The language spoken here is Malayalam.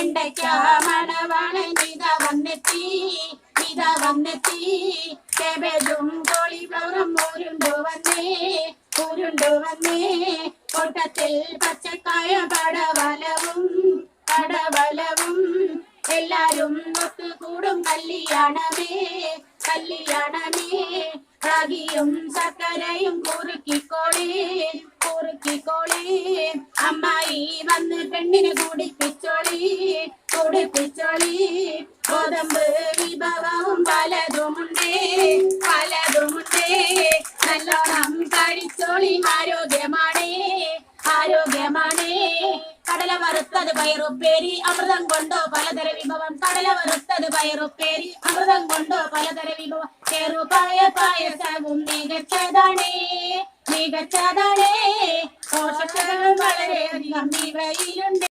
വെണ്ടയ്ക്ക മണവാളൻ ഇതാ വന്നെത്തി കേബേജും കോളിഫ്ലവറും ൂരുണ്ടു വന്നേ കൂട്ടത്തിൽ പച്ചക്കായ പടവലവും എല്ലാരും ഒത്തുകൂടും കല്യാണമേ റാഗിയും സക്കരയും കുറുക്കിക്കോളേ അമ്മായി വന്ന് പെണ്ണിന് കുടിപ്പിച്ചോളി ഗോതമ്പ് വിഭവവും പലതുമുണ്ടേ നല്ലോണം കഴിച്ചോളി ആരോഗ്യമാണേ കടല വറുത്തത് പയറുപ്പേരി അമൃതം കൊണ്ടോ പലതര വിഭവം ചെറുപായ പായസവും മികച്ചതാണേ പോഷകങ്ങൾ വളരെയധികം ഇവയിലുണ്ട്.